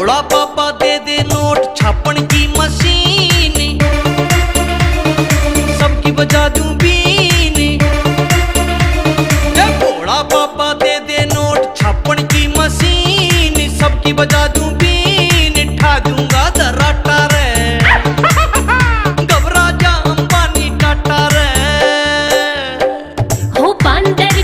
भोला पापा दे दे नोट छापन की मशीन, सबकी बजा दूं बीन। भोला पापा दे दे नोट छापन की मशीन, सबकी बजा दूं बीन। ठा दूंगा दराटा रे, घबरा जा अंबानी टाटा रे। हो बांदर